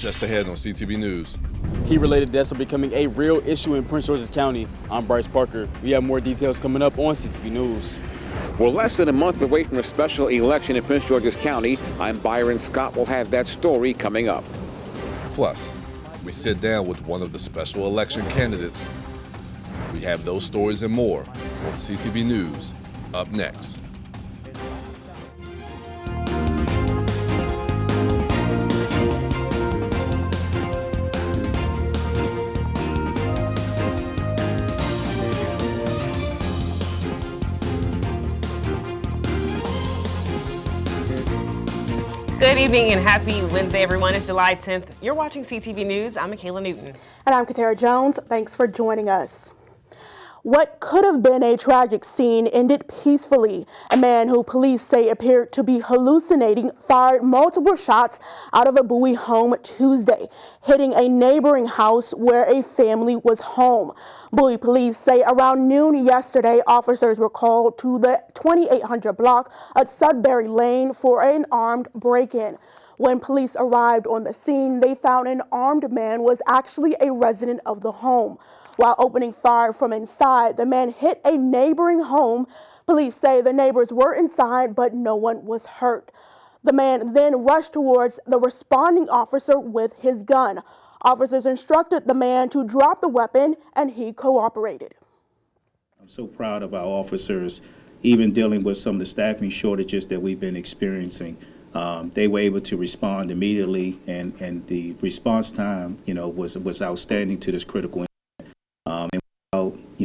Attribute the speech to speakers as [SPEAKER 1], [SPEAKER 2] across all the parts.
[SPEAKER 1] Just ahead on CTV News.
[SPEAKER 2] Heat-related deaths are becoming a real issue in Prince George's County. I'm Bryce Parker. We have more details coming up on CTV News.
[SPEAKER 3] We're less than a month away from a special election in Prince George's County. I'm Byron Scott. We'll have that story coming up.
[SPEAKER 1] Plus, we sit down with one of the special election candidates. We have those stories and more on CTV News up next.
[SPEAKER 4] Good evening and happy Wednesday, everyone. It's July 10th. You're watching CTV News. I'm Michaela Newton.
[SPEAKER 5] And I'm Katara Jones. Thanks for joining us. What could have been a tragic scene ended peacefully. A man who police say appeared to be hallucinating fired multiple shots out of a Bowie home Tuesday, hitting a neighboring house where a family was home. Bowie police say around noon yesterday, officers were called to the 2800 block at Sudbury Lane for an armed break-in. When police arrived on the scene, they found an armed man was actually a resident of the home. While opening fire from inside, the man hit a neighboring home. Police say the neighbors were inside, but no one was hurt. The man then rushed towards the responding officer with his gun. Officers instructed the man to drop the weapon, and he cooperated.
[SPEAKER 6] I'm so proud of our officers, even dealing with some of the staffing shortages that we've been experiencing. They were able to respond immediately, and the response time, was outstanding to this critical.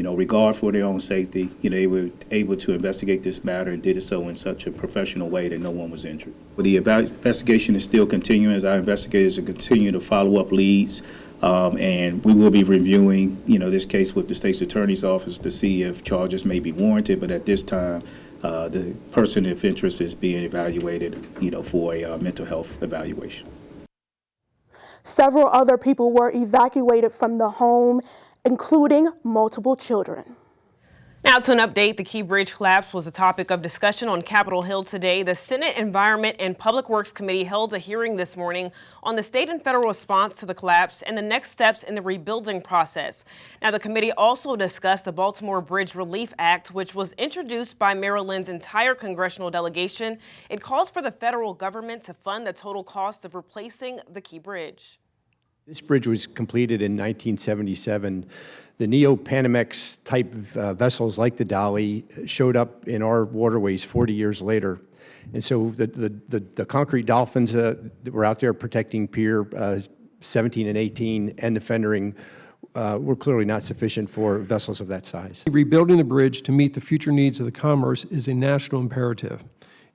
[SPEAKER 6] Regard for their own safety, they were able to investigate this matter and did it so in such a professional way that no one was injured. But the investigation is still continuing as our investigators are continuing to follow up leads, and we will be reviewing, this case with the state's attorney's office to see if charges may be warranted. But at this time, the person of interest is being evaluated, for a mental health evaluation.
[SPEAKER 5] Several other people were evacuated from the home, including multiple children.
[SPEAKER 4] Now to an update, the Key Bridge collapse was a topic of discussion on Capitol Hill today. The Senate Environment and Public Works Committee held a hearing this morning on the state and federal response to the collapse and the next steps in the rebuilding process. Now, the committee also discussed the Baltimore Bridge Relief Act, which was introduced by Maryland's entire congressional delegation. It calls for the federal government to fund the total cost of replacing the Key Bridge.
[SPEAKER 7] This bridge was completed in 1977. The Neo-Panamax type vessels like the Dolly showed up in our waterways 40 years later. And so the concrete dolphins that were out there protecting Pier 17 and 18 and the fendering were clearly not sufficient for vessels of that size.
[SPEAKER 8] Rebuilding the bridge to meet the future needs of the commerce is a national imperative.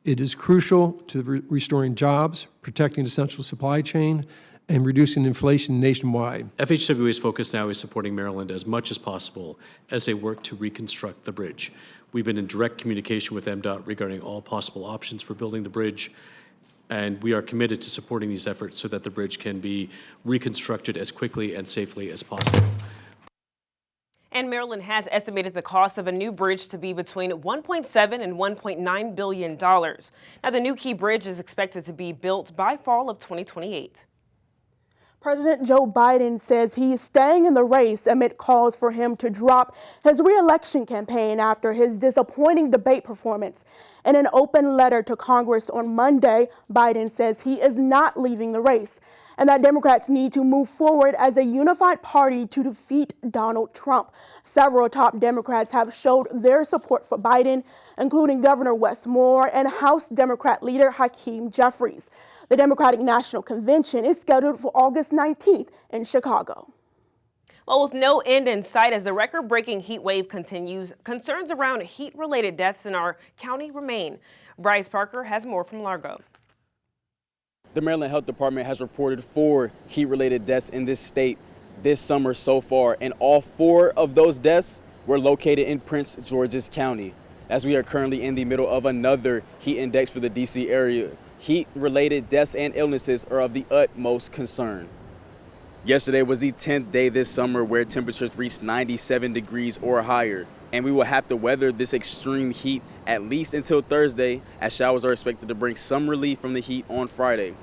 [SPEAKER 8] It is crucial to restoring jobs, protecting essential supply chain, and reducing inflation nationwide.
[SPEAKER 9] FHWA's focus now is supporting Maryland as much as possible as they work to reconstruct the bridge. We've been in direct communication with MDOT regarding all possible options for building the bridge, and we are committed to supporting these efforts so that the bridge can be reconstructed as quickly and safely as possible.
[SPEAKER 4] And Maryland has estimated the cost of a new bridge to be between $1.7 and $1.9 billion. Now, the new Key Bridge is expected to be built by fall of 2028.
[SPEAKER 5] President Joe Biden says he is staying in the race amid calls for him to drop his re-election campaign after his disappointing debate performance. In an open letter to Congress on Monday, Biden says he is not leaving the race and that Democrats need to move forward as a unified party to defeat Donald Trump. Several top Democrats have showed their support for Biden, including Governor Wes Moore and House Democrat leader Hakeem Jeffries. The Democratic National Convention is scheduled for August 19th in Chicago.
[SPEAKER 4] Well, with no end in sight as the record-breaking heat wave continues, concerns around heat-related deaths in our county remain. Bryce Parker has more from Largo.
[SPEAKER 2] The Maryland Health Department has reported 4 heat-related deaths in this state this summer so far, and all 4 of those deaths were located in Prince George's County. As we are currently in the middle of another heat index for the D.C. area, heat-related deaths and illnesses are of the utmost concern. Yesterday was the 10th day this summer where temperatures reached 97 degrees or higher, and we will have to weather this extreme heat at least until Thursday, as showers are expected to bring some relief from the heat on Friday.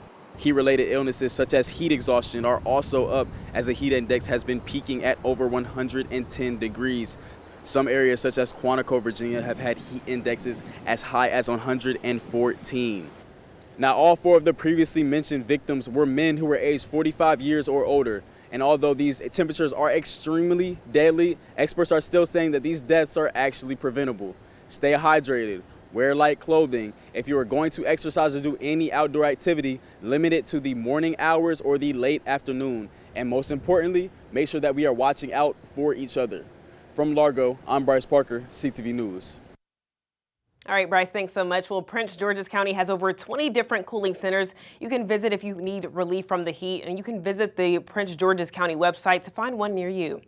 [SPEAKER 2] Heat-related illnesses such as heat exhaustion are also up as the heat index has been peaking at over 110 degrees. Some areas such as Quantico, Virginia have had heat indexes as high as 114. Now, all 4 of the previously mentioned victims were men who were aged 45 years or older. And although these temperatures are extremely deadly, experts are still saying that these deaths are actually preventable. Stay hydrated, wear light clothing. If you are going to exercise or do any outdoor activity, limit it to the morning hours or the late afternoon. And most importantly, make sure that we are watching out for each other. From Largo, I'm Bryce Parker, CTV News.
[SPEAKER 4] All right, Bryce, thanks so much. Well, Prince George's County has over 20 different cooling centers you can visit if you need relief from the heat, and you can visit the Prince George's County website to find one near you.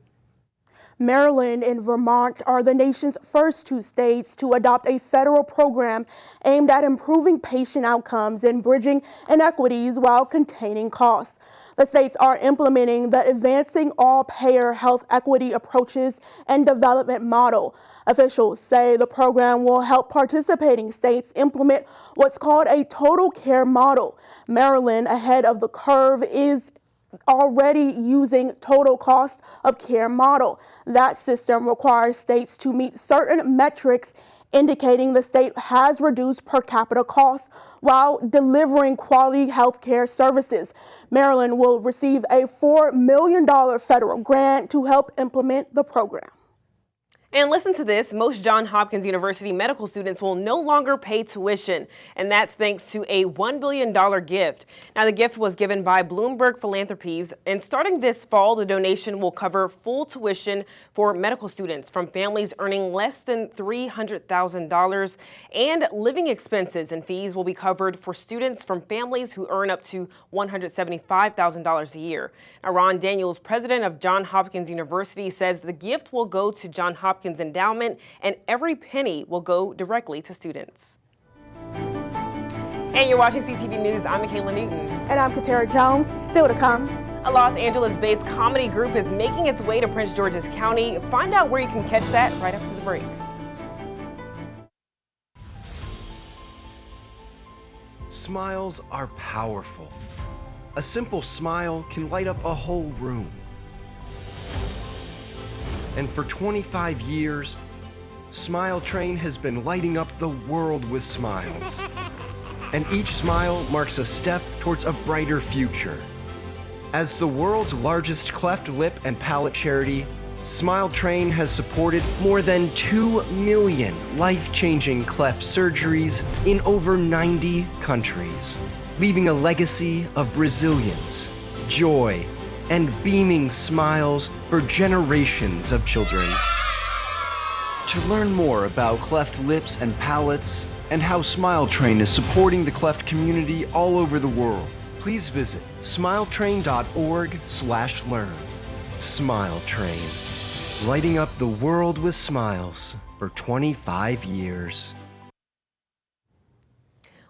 [SPEAKER 5] Maryland and Vermont are the nation's first 2 states to adopt a federal program aimed at improving patient outcomes and bridging inequities while containing costs. The states are implementing the Advancing All-Payer Health Equity Approaches and Development model. Officials say the program will help participating states implement what's called a total care model. Maryland, ahead of the curve, is already using total cost of care model. That system requires states to meet certain metrics indicating the state has reduced per capita costs while delivering quality health care services. Maryland will receive a $4 million federal grant to help implement the program.
[SPEAKER 4] And listen to this, most Johns Hopkins University medical students will no longer pay tuition, and that's thanks to a $1 billion gift. Now, the gift was given by Bloomberg Philanthropies, and starting this fall, the donation will cover full tuition for medical students from families earning less than $300,000, and living expenses and fees will be covered for students from families who earn up to $175,000 a year. Now, Ron Daniels, president of Johns Hopkins University, says the gift will go to Johns Hopkins endowment, and every penny will go directly to students. And you're watching CTV News. I'm Michaela Newton.
[SPEAKER 5] And I'm Katara Jones. Still to come.
[SPEAKER 4] A Los Angeles-based comedy group is making its way to Prince George's County. Find out where you can catch that right after the break.
[SPEAKER 10] Smiles are powerful. A simple smile can light up a whole room. And for 25 years, Smile Train has been lighting up the world with smiles. And each smile marks a step towards a brighter future. As the world's largest cleft lip and palate charity, Smile Train has supported more than 2 million life-changing cleft surgeries in over 90 countries, leaving a legacy of resilience, joy, and beaming smiles for generations of children. To learn more about cleft lips and palates and how Smile Train is supporting the cleft community all over the world, please visit smiletrain.org/learn. Smile Train, lighting up the world with smiles for 25 years.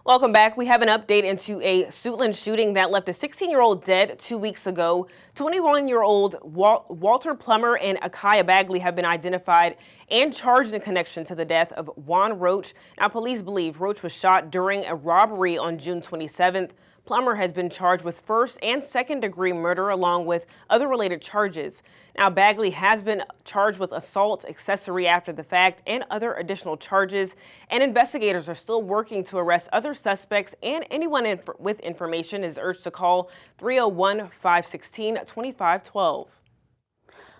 [SPEAKER 4] Welcome back. We have an update into a Suitland shooting that left a 16-year-old dead 2 weeks ago. 21-year-old Walter Plummer and Akaya Bagley have been identified and charged in connection to the death of Juan Roach. Now, police believe Roach was shot during a robbery on June 27th. Plummer has been charged with first and second-degree murder along with other related charges. Now, Bagley has been charged with assault, accessory after the fact, and other additional charges, and investigators are still working to arrest other suspects, and anyone with information is urged to call 301-516-2512.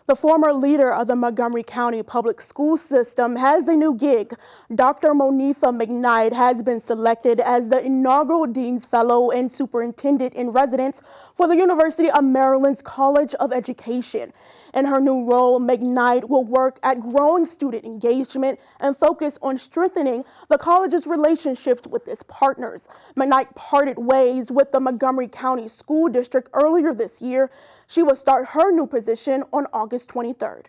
[SPEAKER 5] The former leader of the Montgomery County Public School System has a new gig. Dr. Monifa McKnight has been selected as the inaugural Dean's Fellow and Superintendent in Residence for the University of Maryland's College of Education. In her new role, McKnight will work at growing student engagement and focus on strengthening the college's relationships with its partners. McKnight parted ways with the Montgomery County School District earlier this year. She will start her new position on August 23rd.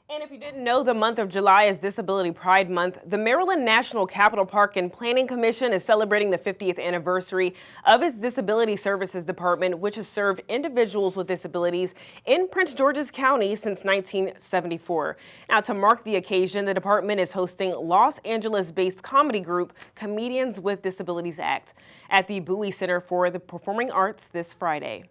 [SPEAKER 4] And if you didn't know, the month of July is Disability Pride Month. The Maryland National Capital Park and Planning Commission is celebrating the 50th anniversary of its Disability Services Department, which has served individuals with disabilities in Prince George's County since 1974. Now, to mark the occasion, the department is hosting Los Angeles-based comedy group Comedians with Disabilities Act at the Bowie Center for the Performing Arts this Friday.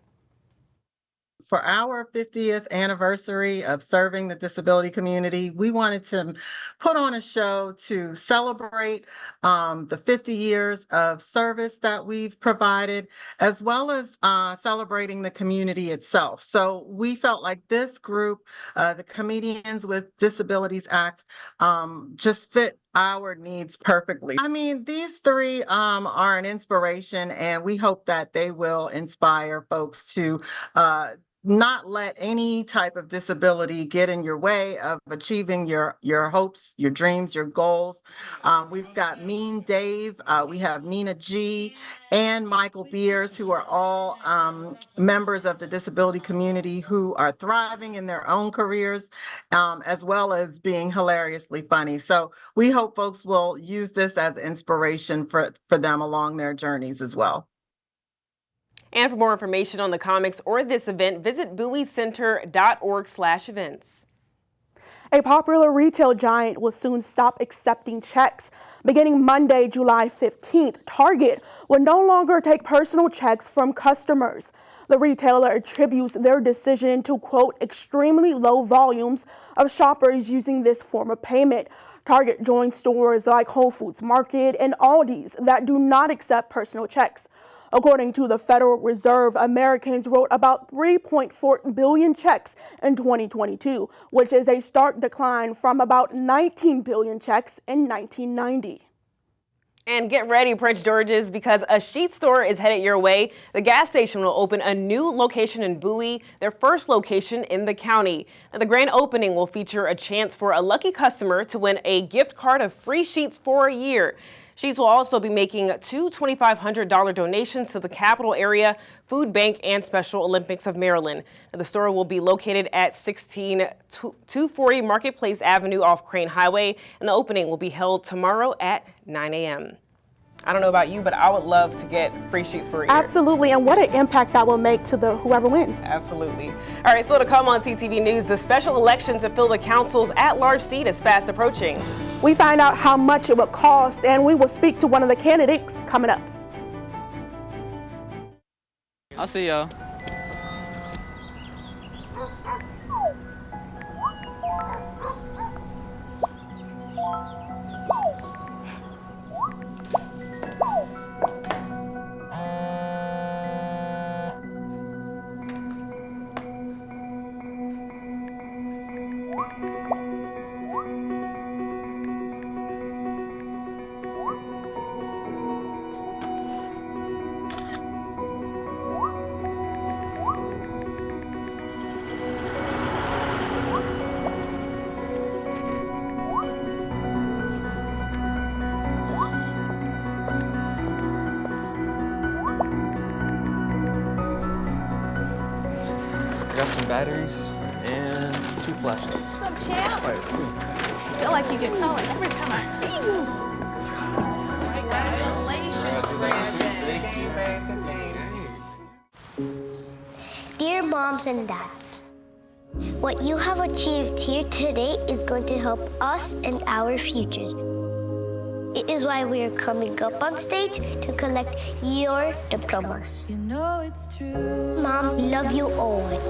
[SPEAKER 11] For our 50th anniversary of serving the disability community, we wanted to put on a show to celebrate the 50 years of service that we've provided, as well as celebrating the community itself. So we felt like this group, the Comedians with Disabilities Act, just fit our needs perfectly. I mean, these three are an inspiration, and we hope that they will inspire folks to not let any type of disability get in your way of achieving your hopes, your dreams, your goals. We've got Mean Dave, we have Nina G, and Michael Beers, who are all members of the disability community who are thriving in their own careers, as well as being hilariously funny. So we hope folks will use this as inspiration for them along their journeys as well.
[SPEAKER 4] And for more information on the comics or this event, visit bowiecenter.org/events.
[SPEAKER 5] A popular retail giant will soon stop accepting checks. Beginning Monday, July 15th, Target will no longer take personal checks from customers. The retailer attributes their decision to, quote, extremely low volumes of shoppers using this form of payment. Target joins stores like Whole Foods Market and Aldi's that do not accept personal checks. According to the Federal Reserve, Americans wrote about 3.4 billion checks in 2022, which is a stark decline from about 19 billion checks in 1990.
[SPEAKER 4] And get ready, Prince George's, because a Sheetz store is headed your way. The gas station will open a new location in Bowie, their first location in the county. Now, the grand opening will feature a chance for a lucky customer to win a gift card of free sheets for a year. Sheetz will also be making two $2,500 donations to the Capital Area Food Bank and Special Olympics of Maryland. Now, the store will be located at 16240 Marketplace Avenue off Crane Highway, and the opening will be held tomorrow at 9 a.m. I don't know about you, but I would love to get free sheets for a year.
[SPEAKER 5] Absolutely, and what an impact that will make to whoever wins.
[SPEAKER 4] Absolutely. All right, so to come on CTV News, the special election to fill the council's at-large seat is fast approaching.
[SPEAKER 5] We find out how much it will cost, and we will speak to one of the candidates coming up.
[SPEAKER 12] I'll see y'all. Batteries and 2 flashlights.
[SPEAKER 13] What's up, champ? I feel like you get taller every time I see you. Congratulations,
[SPEAKER 14] Dear moms and dads, what you have achieved here today is going to help us and our futures. It is why we are coming up on stage to collect your diplomas.
[SPEAKER 15] You know it's true.
[SPEAKER 14] Mom, we love you always.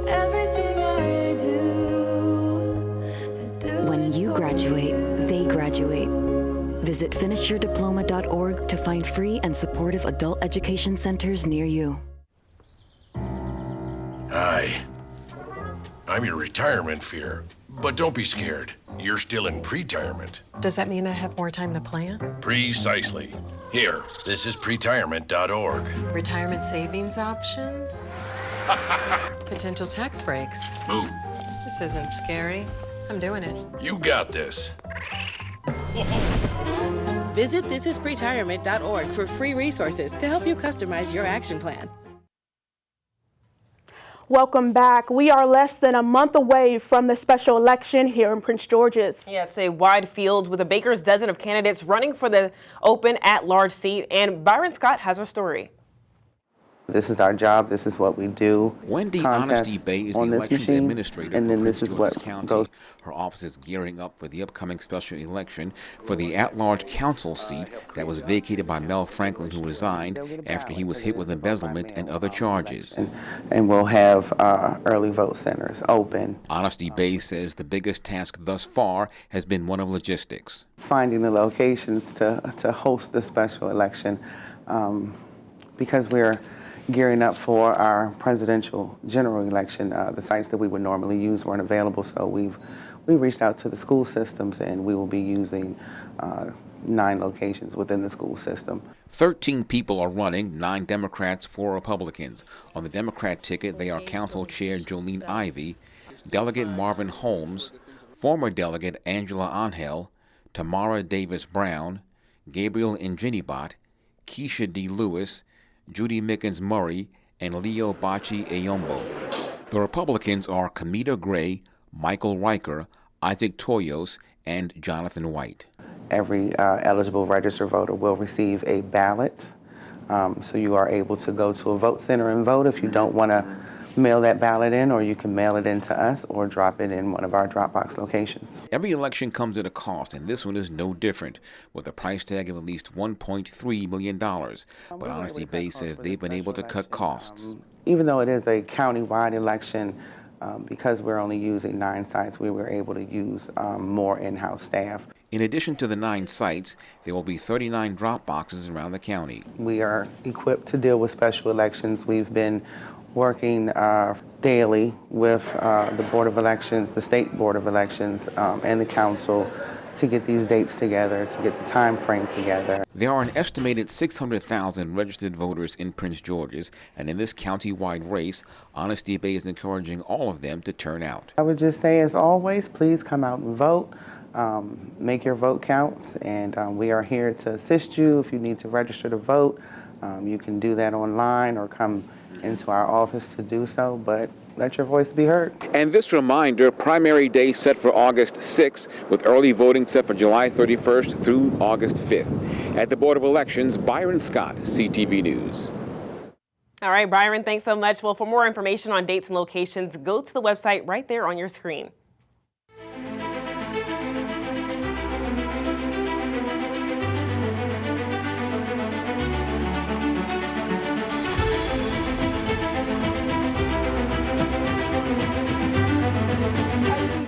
[SPEAKER 15] Everything I do.
[SPEAKER 16] When you graduate, they graduate. Visit finishyourdiploma.org to find free and supportive adult education centers near you.
[SPEAKER 17] Hi. I'm your retirement fear. But don't be scared. You're still in pre-retirement.
[SPEAKER 18] Does that mean I have more time to plan?
[SPEAKER 17] Precisely. Here, this is pretirement.org.
[SPEAKER 18] Retirement savings options? Potential tax breaks.
[SPEAKER 17] Move.
[SPEAKER 18] This isn't scary. I'm doing it.
[SPEAKER 17] You got this.
[SPEAKER 19] Visit thisispretirement.org for free resources to help you customize your action plan.
[SPEAKER 5] Welcome back. We are less than a month away from the special election here in Prince George's.
[SPEAKER 4] Yeah, it's a wide field with a baker's dozen of candidates running for the open at-large seat, and Byron Scott has our story.
[SPEAKER 20] This is our job. This is what we do.
[SPEAKER 3] Wendy Honesty Bay is the elections administrator for Prince George's County. Her office is gearing up for the upcoming special election for the at-large council seat that was vacated by Mel Franklin, who resigned after he was hit with embezzlement and other charges.
[SPEAKER 20] And we'll have early vote centers open.
[SPEAKER 3] Honesty Bay says the biggest task thus far has been one of logistics.
[SPEAKER 20] Finding the locations to host the special election because we're gearing up for our presidential general election. The sites that we would normally use weren't available, so we reached out to the school systems, and we will be using 9 locations within the school system.
[SPEAKER 3] 13 people are running, 9 Democrats, 4 Republicans. On the Democrat ticket, they are Council Chair Jolene Ivey, Delegate Marvin Holmes, former Delegate Angela Angel, Tamara Davis Brown, Gabriel Njenibot, Keisha D. Lewis, Judy Mickens Murray, and Leo Bachi Ayombo. The Republicans are Kamita Gray, Michael Riker, Isaac Toyos, and Jonathan White.
[SPEAKER 20] Every eligible registered voter will receive a ballot, so you are able to go to a vote center and vote if you don't want to mail that ballot in, or you can mail it in to us or drop it in one of our Dropbox locations.
[SPEAKER 3] Every election comes at a cost, and this one is no different, with a price tag of at least $1.3 million. But Honesty Bay says they've been able to cut costs.
[SPEAKER 20] Even though it is a county-wide election, because we're only using 9 sites, we were able to use more in-house staff.
[SPEAKER 3] In addition to the 9 sites, there will be 39 drop boxes around the county.
[SPEAKER 20] We are equipped to deal with special elections. We've been working daily with the Board of Elections, the State Board of Elections, and the Council to get these dates together, to get the time frame together.
[SPEAKER 3] There are an estimated 600,000 registered voters in Prince George's, and in this county-wide race, Honesty Bay is encouraging all of them to turn out.
[SPEAKER 20] I would just say, as always, please come out and vote. Make your vote count, and we are here to assist you. If you need to register to vote, you can do that online or come into our office to do so, but let your voice be heard.
[SPEAKER 3] And this reminder, primary day set for August 6th, with early voting set for July 31st through August 5th. At the Board of Elections, Byron Scott, CTV News.
[SPEAKER 4] All right, Byron, thanks so much. Well, for more information on dates and locations, go to the website right there on your screen.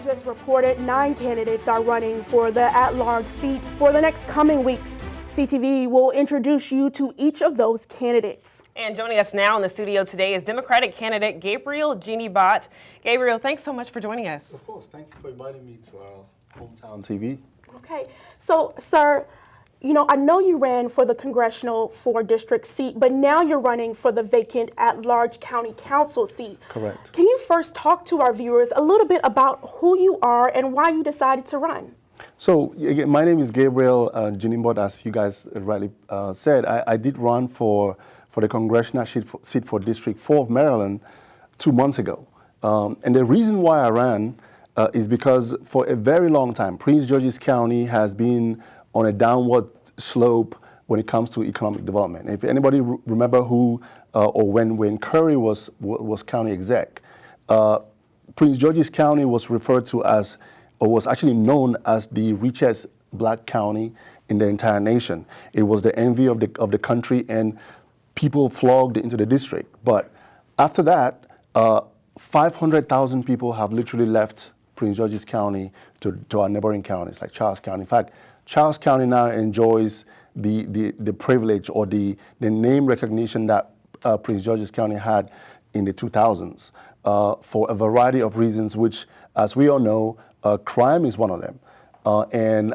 [SPEAKER 5] Just reported 9 candidates are running for the at-large seat. For the next coming weeks, CTV will introduce you to each of those candidates.
[SPEAKER 4] And joining us now in the studio today is Democratic candidate Gabriel Njenibot. Gabriel, thanks so much for joining us.
[SPEAKER 21] Of course, thank you for inviting me to our hometown TV.
[SPEAKER 5] Okay, so sir, you know, I know you ran for the congressional 4-district seat, but now you're running for the vacant at-large county council seat.
[SPEAKER 21] Correct.
[SPEAKER 5] Can you first talk to our viewers a little bit about who you are and why you decided to run?
[SPEAKER 21] So, again, my name is Gabriel Njenibot, as you guys rightly said. I did run for the congressional seat for District 4 of Maryland 2 months ago. And the reason why I ran is because for a very long time, Prince George's County has been on a downward slope when it comes to economic development. If anybody remember who or when Curry was county exec, Prince George's County was referred to as, or was actually known as, the richest black county in the entire nation. It was the envy of the country, and people flocked into the district. But after that, 500,000 people have literally left Prince George's County to our neighboring counties like Charles County. In fact, Charles County now enjoys the privilege or the name recognition that Prince George's County had in the 2000s for a variety of reasons, which, as we all know, crime is one of them. And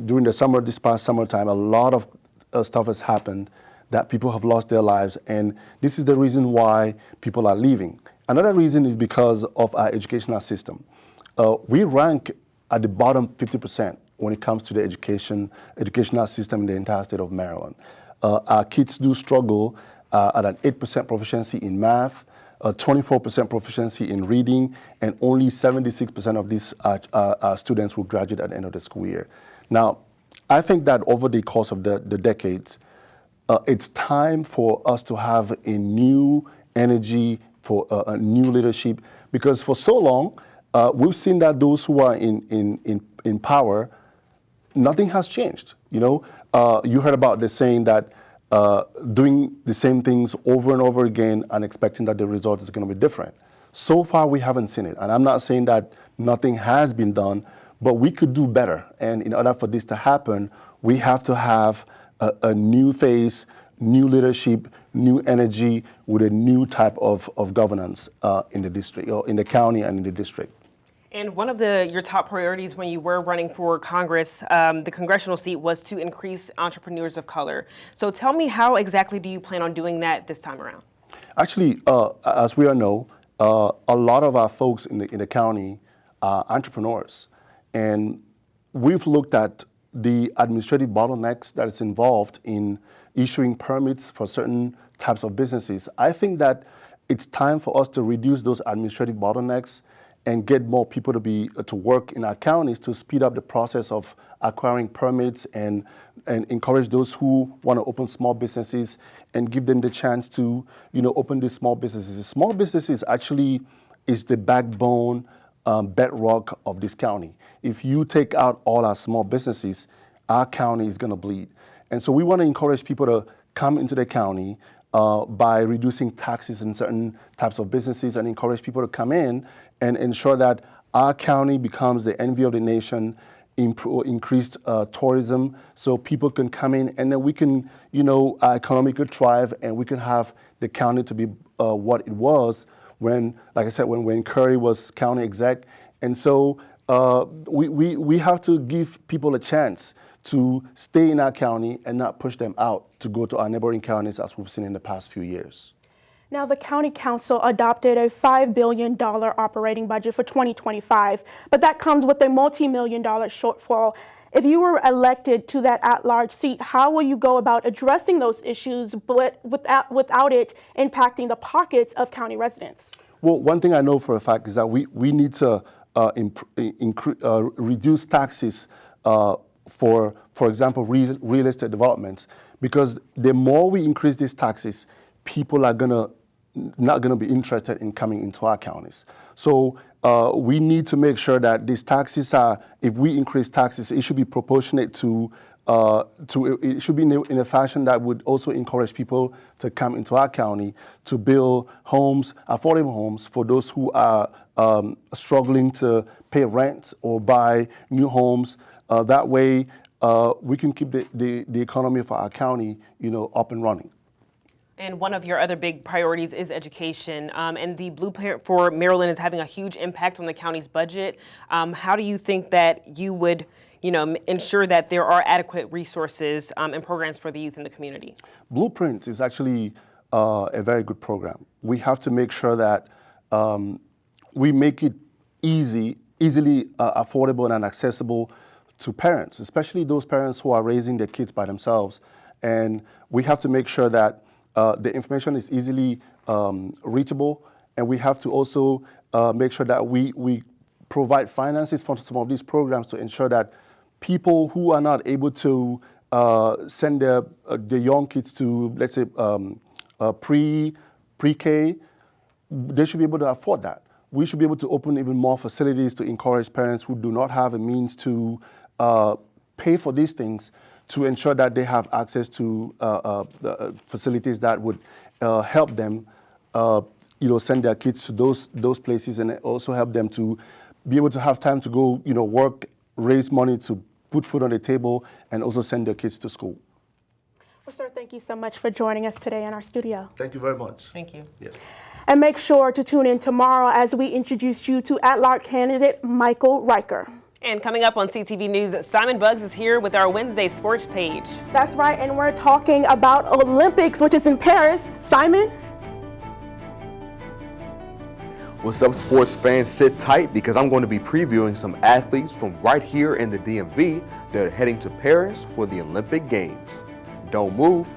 [SPEAKER 21] during this past summertime, a lot of stuff has happened that people have lost their lives, and this is the reason why people are leaving. Another reason is because of our educational system. We rank at the bottom 50% when it comes to the educational system in the entire state of Maryland. Our kids do struggle at an 8% proficiency in math, 24% proficiency in reading, and only 76% of these students will graduate at the end of the school year. Now, I think that over the course of the decades, it's time for us to have a new energy, for a new leadership, because for so long, we've seen that those who are in power, nothing has changed. You know, you heard about the saying that doing the same things over and over again and expecting that the result is going to be different. So far, we haven't seen it. And I'm not saying that nothing has been done, but we could do better. And in order for this to happen, we have to have a new face, new leadership, new energy with a new type of governance in the district, or in the county and in the district.
[SPEAKER 4] And one of your top priorities when you were running for Congress, the congressional seat, was to increase entrepreneurs of color. So tell me, how exactly do you plan on doing that this time around? Actually,
[SPEAKER 21] as we all know, a lot of our folks in the county are entrepreneurs. And we've looked at the administrative bottlenecks that is involved in issuing permits for certain types of businesses. I think that it's time for us to reduce those administrative bottlenecks and get more people to work in our counties to speed up the process of acquiring permits and encourage those who want to open small businesses and give them the chance to, you know, open these small businesses. Small businesses actually is the backbone, bedrock of this county. If you take out all our small businesses, our county is going to bleed. And so we want to encourage people to come into the county by reducing taxes in certain types of businesses, and encourage people to come in and ensure that our county becomes the envy of the nation, increased tourism, so people can come in, and then we can, you know, our economy could thrive, and we can have the county to be what it was when, like I said, when Wayne Curry was county exec. And so we have to give people a chance to stay in our county and not push them out to go to our neighboring counties, as we've seen in the past few years.
[SPEAKER 5] Now, the County Council adopted a $5 billion operating budget for 2025, but that comes with a multi-million-dollar shortfall. If you were elected to that at-large seat, how will you go about addressing those issues but without it impacting the pockets of county residents?
[SPEAKER 21] Well, one thing I know for a fact is that we need to reduce taxes for example, real estate developments, because the more we increase these taxes, people are not gonna be interested in coming into our counties. So we need to make sure that these taxes if we increase taxes, it should be proportionate it should be in a fashion that would also encourage people to come into our county to build homes, affordable homes, for those who are struggling to pay rent or buy new homes. That way, we can keep the economy for our county, you know, up and running.
[SPEAKER 4] And one of your other big priorities is education. And the Blueprint for Maryland is having a huge impact on the county's budget. How do you think that you would, you know, ensure that there are adequate resources and programs for the youth in the community?
[SPEAKER 21] Blueprint is actually a very good program. We have to make sure that we make it easily affordable and accessible to parents, especially those parents who are raising their kids by themselves. And we have to make sure that the information is easily reachable, and we have to also make sure that we provide finances for some of these programs to ensure that people who are not able to send their young kids to, let's say, pre-K, they should be able to afford that. We should be able to open even more facilities to encourage parents who do not have a means to pay for these things, to ensure that they have access to facilities that would help them, you know, send their kids to those places, and also help them to be able to have time to go, you know, work, raise money to put food on the table, and also send their kids to school.
[SPEAKER 5] Well, sir, thank you so much for joining us today in our studio.
[SPEAKER 21] Thank you very much.
[SPEAKER 4] Thank you.
[SPEAKER 21] Yeah.
[SPEAKER 5] And make sure to tune in tomorrow as we introduce you to at-large candidate Michael Riker.
[SPEAKER 4] And coming up on CTV News, Simon Buggs is here with our Wednesday sports page.
[SPEAKER 5] That's right, and we're talking about Olympics, which is in Paris. Simon?
[SPEAKER 1] What's up, sports fans? Sit tight, because I'm going to be previewing some athletes from right here in the DMV that are heading to Paris for the Olympic Games. Don't move.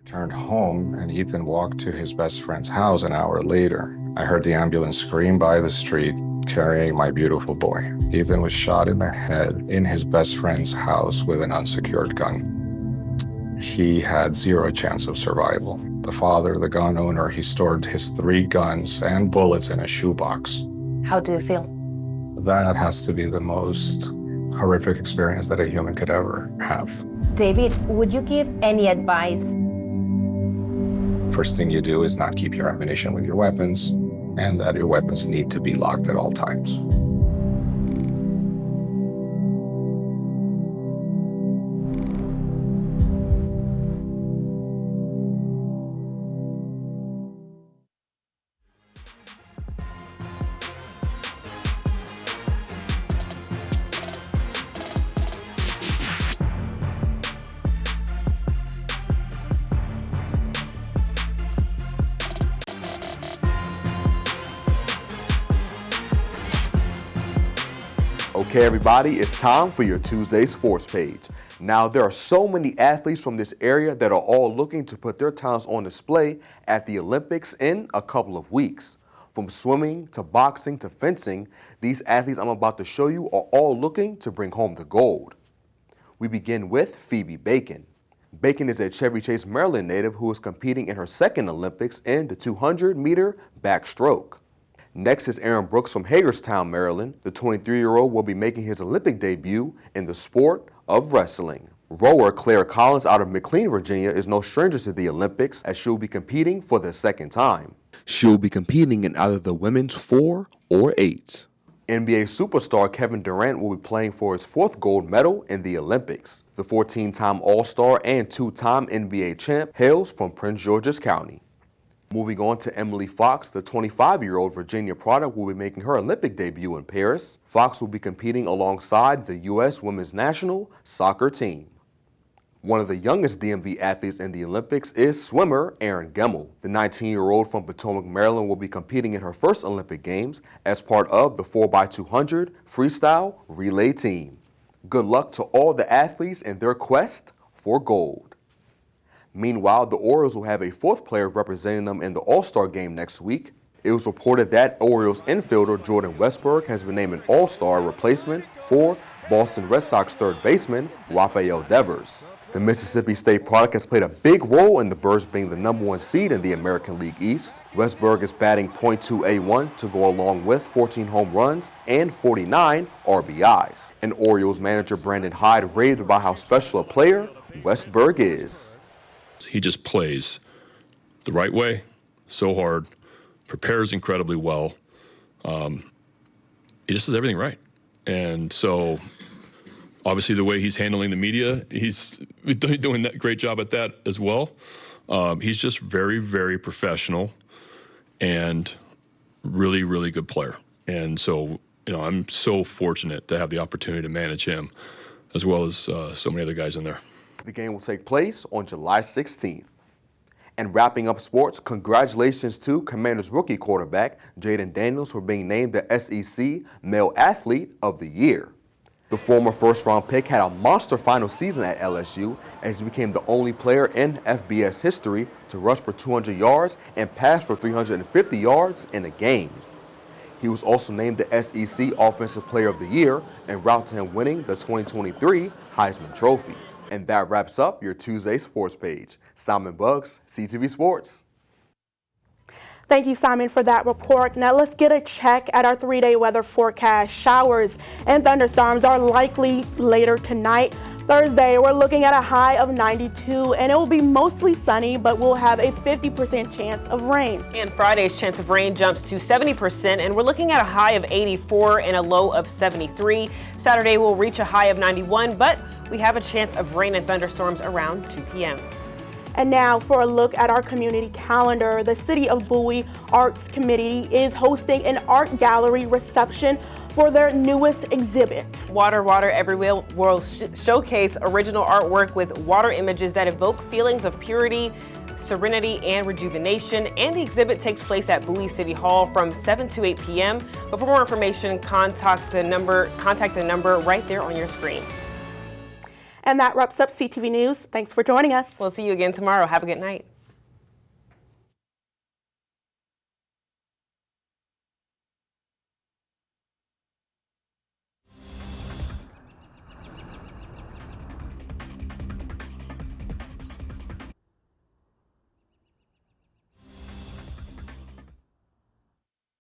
[SPEAKER 6] Returned home, and Ethan walked to his best friend's house an hour later. I heard the ambulance scream by the street, carrying my beautiful boy. Ethan was shot in the head in his best friend's house with an unsecured gun. He had zero chance of survival. The father, the gun owner, he stored his 3 guns and bullets in a shoebox.
[SPEAKER 22] How do you feel?
[SPEAKER 6] That has to be the most horrific experience that a human could ever have.
[SPEAKER 22] David, would you give any advice?
[SPEAKER 6] First thing you do is not keep your ammunition with your weapons, and that your weapons need to be locked at all times.
[SPEAKER 1] Okay, everybody, it's time for your Tuesday sports page. Now, there are so many athletes from this area that are all looking to put their talents on display at the Olympics in a couple of weeks. From swimming to boxing to fencing, these athletes I'm about to show you are all looking to bring home the gold. We begin with Phoebe Bacon. Bacon is a Chevy Chase, Maryland native who is competing in her second Olympics in the 200-meter backstroke. Next is Aaron Brooks from Hagerstown, Maryland. The 23-year-old will be making his Olympic debut in the sport of wrestling. Rower Claire Collins out of McLean, Virginia is no stranger to the Olympics as she'll be competing for the second time. She'll be competing in either the women's 4 or 8. NBA superstar Kevin Durant will be playing for his 4th gold medal in the Olympics. The 14-time All-Star and 2-time NBA champ hails from Prince George's County. Moving on to Emily Fox, the 25-year-old Virginia product will be making her Olympic debut in Paris. Fox will be competing alongside the U.S. women's national soccer team. One of the youngest DMV athletes in the Olympics is swimmer Erin Gemmel. The 19-year-old from Potomac, Maryland will be competing in her first Olympic Games as part of the 4x200 freestyle relay team. Good luck to all the athletes in their quest for gold. Meanwhile, the Orioles will have a 4th player representing them in the All-Star game next week. It was reported that Orioles infielder Jordan Westburg has been named an All-Star replacement for Boston Red Sox 3rd baseman Rafael Devers. The Mississippi State product has played a big role in the Birds being the #1 seed in the American League East. Westburg is batting .281 to go along with 14 home runs and 49 RBIs. And Orioles manager Brandon Hyde raved about how special a player Westburg is.
[SPEAKER 23] He just plays the right way, so hard, prepares incredibly well. He just does everything right. And so obviously the way he's handling the media, he's doing that great job at that as well. He's just very, very professional and really, really good player. And so, I'm so fortunate to have the opportunity to manage him as well as so many other guys in there.
[SPEAKER 1] The game will take place on July 16th. And wrapping up sports, congratulations to Commanders rookie quarterback Jaden Daniels for being named the SEC Male Athlete of the Year. The former first-round pick had a monster final season at LSU as he became the only player in FBS history to rush for 200 yards and pass for 350 yards in a game. He was also named the SEC Offensive Player of the Year en route to him winning the 2023 Heisman Trophy. And that wraps up your Tuesday sports page. Simon Buggs, CTV Sports.
[SPEAKER 5] Thank you, Simon, for that report. Now let's get a check at our 3-day weather forecast. Showers and thunderstorms are likely later tonight. Thursday, we're looking at a high of 92, and it will be mostly sunny, but we'll have a 50% chance of rain.
[SPEAKER 4] And Friday's chance of rain jumps to 70%, and we're looking at a high of 84 and a low of 73. Saturday will reach a high of 91, but we have a chance of rain and thunderstorms around 2 p.m.
[SPEAKER 5] And now for a look at our community calendar. The City of Bowie Arts Committee is hosting an art gallery reception for their newest exhibit.
[SPEAKER 4] Water, Water Everywhere will showcase original artwork with water images that evoke feelings of purity, serenity, and rejuvenation. And the exhibit takes place at Bowie City Hall from 7 to 8 p.m. But for more information, contact the number right there on your screen.
[SPEAKER 5] And that wraps up CTV News. Thanks for joining us.
[SPEAKER 4] We'll see you again tomorrow. Have a good night.